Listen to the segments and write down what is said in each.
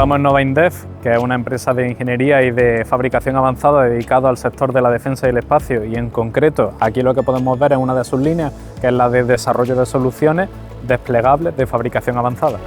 Estamos en Nova Indef, que es una empresa de ingeniería y de fabricación avanzada dedicada al sector de la defensa y el espacio, y en concreto aquí lo que podemos ver es una de sus líneas, que es la de desarrollo de soluciones desplegables de fabricación avanzada.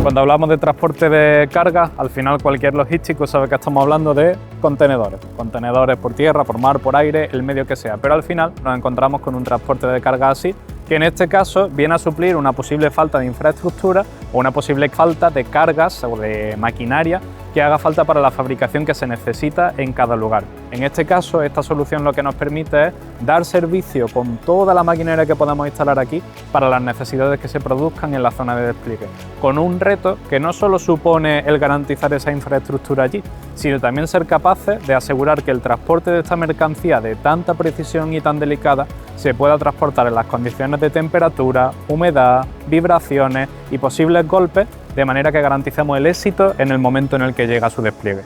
Cuando hablamos de transporte de carga, al final cualquier logístico sabe que estamos hablando de contenedores. Contenedores por tierra, por mar, por aire, el medio que sea. Pero al final nos encontramos con un transporte de carga así, que en este caso viene a suplir una posible falta de infraestructura o una posible falta de cargas o de maquinaria que haga falta para la fabricación que se necesita en cada lugar. En este caso, esta solución lo que nos permite es dar servicio con toda la maquinaria que podamos instalar aquí para las necesidades que se produzcan en la zona de despliegue, con un reto que no solo supone el garantizar esa infraestructura allí, sino también ser capaces de asegurar que el transporte de esta mercancía de tanta precisión y tan delicada se pueda transportar en las condiciones de temperatura, humedad, vibraciones y posibles golpes, de manera que garanticemos el éxito en el momento en el que llega su despliegue.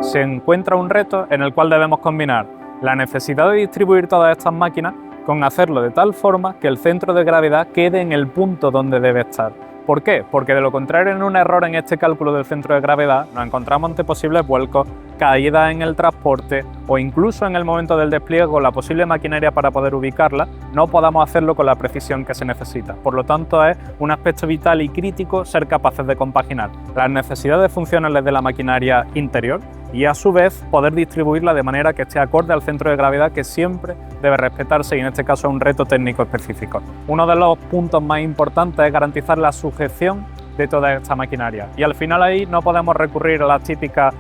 Se encuentra un reto en el cual debemos combinar la necesidad de distribuir todas estas máquinas con hacerlo de tal forma que el centro de gravedad quede en el punto donde debe estar. ¿Por qué? Porque de lo contrario, en un error en este cálculo del centro de gravedad, nos encontramos ante posibles vuelcos, caídas en el transporte o incluso en el momento del despliegue con la posible maquinaria para poder ubicarla, no podamos hacerlo con la precisión que se necesita. Por lo tanto, es un aspecto vital y crítico ser capaces de compaginar las necesidades funcionales de la maquinaria interior y a su vez poder distribuirla de manera que esté acorde al centro de gravedad que siempre debe respetarse, y en este caso es un reto técnico específico. Uno de los puntos más importantes es garantizar la sujeción de toda esta maquinaria, y al final ahí no podemos recurrir a los típicos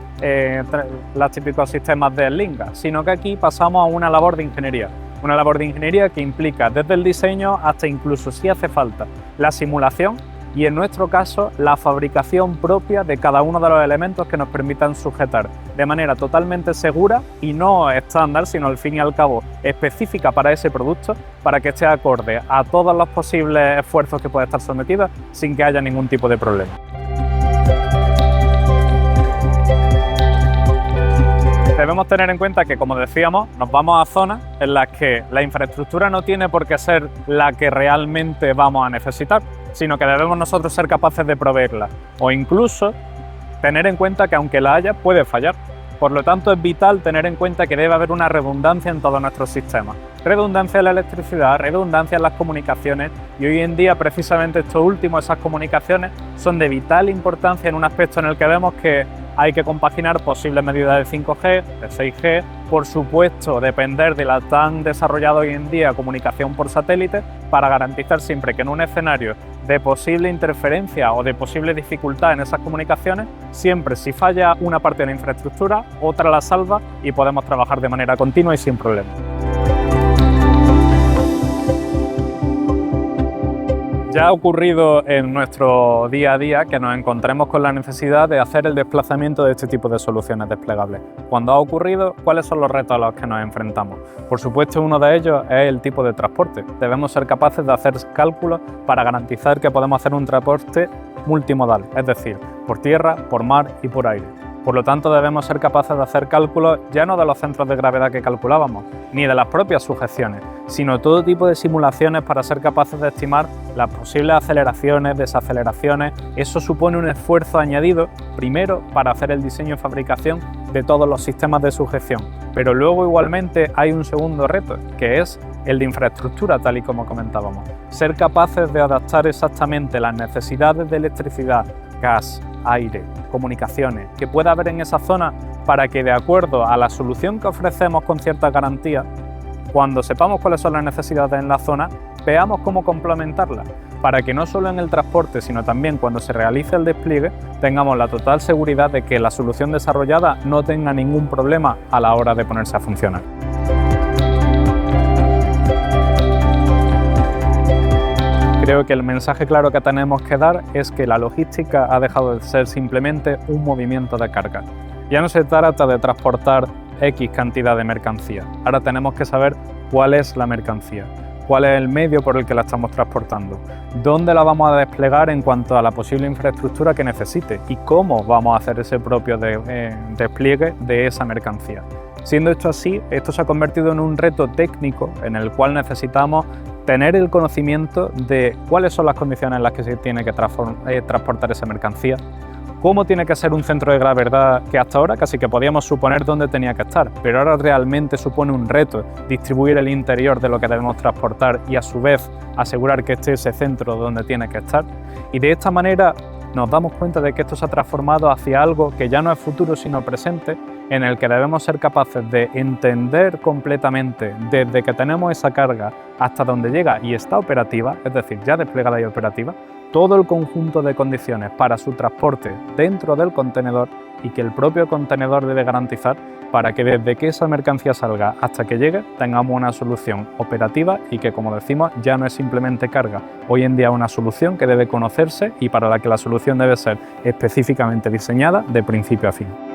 sistemas de slinga, sino que aquí pasamos a una labor de ingeniería que implica desde el diseño hasta incluso, si hace falta, la simulación y en nuestro caso la fabricación propia de cada uno de los elementos que nos permitan sujetar de manera totalmente segura y no estándar, sino al fin y al cabo específica para ese producto, para que esté acorde a todos los posibles esfuerzos que pueda estar sometida sin que haya ningún tipo de problema. Debemos tener en cuenta que, como decíamos, nos vamos a zonas en las que la infraestructura no tiene por qué ser la que realmente vamos a necesitar, sino que debemos nosotros ser capaces de proveerla, o incluso tener en cuenta que aunque la haya, puede fallar. Por lo tanto, es vital tener en cuenta que debe haber una redundancia en todos nuestros sistemas. Redundancia en la electricidad, redundancia en las comunicaciones, y hoy en día precisamente esto último, esas comunicaciones, son de vital importancia en un aspecto en el que vemos que hay que compaginar posibles medidas de 5G, de 6G, por supuesto depender de la tan desarrollada hoy en día comunicación por satélite, para garantizar siempre que en un escenario de posible interferencia o de posible dificultad en esas comunicaciones, siempre si falla una parte de la infraestructura, otra la salva y podemos trabajar de manera continua y sin problema. Ya ha ocurrido en nuestro día a día que nos encontremos con la necesidad de hacer el desplazamiento de este tipo de soluciones desplegables. Cuando ha ocurrido, ¿cuáles son los retos a los que nos enfrentamos? Por supuesto, uno de ellos es el tipo de transporte. Debemos ser capaces de hacer cálculos para garantizar que podemos hacer un transporte multimodal, es decir, por tierra, por mar y por aire. Por lo tanto, debemos ser capaces de hacer cálculos ya no de los centros de gravedad que calculábamos, ni de las propias sujeciones, sino todo tipo de simulaciones para ser capaces de estimar las posibles aceleraciones, desaceleraciones. Eso supone un esfuerzo añadido, primero para hacer el diseño y fabricación de todos los sistemas de sujeción, pero luego igualmente hay un segundo reto, que es el de infraestructura, tal y como comentábamos. Ser capaces de adaptar exactamente las necesidades de electricidad, gas, aire, comunicaciones que pueda haber en esa zona, para que de acuerdo a la solución que ofrecemos con cierta garantía, cuando sepamos cuáles son las necesidades en la zona, veamos cómo complementarlas, para que no solo en el transporte, sino también cuando se realice el despliegue, tengamos la total seguridad de que la solución desarrollada no tenga ningún problema a la hora de ponerse a funcionar. Creo que el mensaje claro que tenemos que dar es que la logística ha dejado de ser simplemente un movimiento de carga. Ya no se trata de transportar X cantidad de mercancía. Ahora tenemos que saber cuál es la mercancía, cuál es el medio por el que la estamos transportando, dónde la vamos a desplegar en cuanto a la posible infraestructura que necesite y cómo vamos a hacer ese propio despliegue de esa mercancía. Siendo esto así, esto se ha convertido en un reto técnico en el cual necesitamos tener el conocimiento de cuáles son las condiciones en las que se tiene que transportar esa mercancía, cómo tiene que ser un centro de gravedad que hasta ahora casi que podíamos suponer dónde tenía que estar, pero ahora realmente supone un reto distribuir el interior de lo que debemos transportar y a su vez asegurar que esté ese centro donde tiene que estar. Y de esta manera nos damos cuenta de que esto se ha transformado hacia algo que ya no es futuro sino presente, en el que debemos ser capaces de entender completamente desde que tenemos esa carga hasta donde llega y está operativa, es decir, ya desplegada y operativa, todo el conjunto de condiciones para su transporte dentro del contenedor y que el propio contenedor debe garantizar para que desde que esa mercancía salga hasta que llegue tengamos una solución operativa y que, como decimos, ya no es simplemente carga. Hoy en día es una solución que debe conocerse y para la que la solución debe ser específicamente diseñada de principio a fin.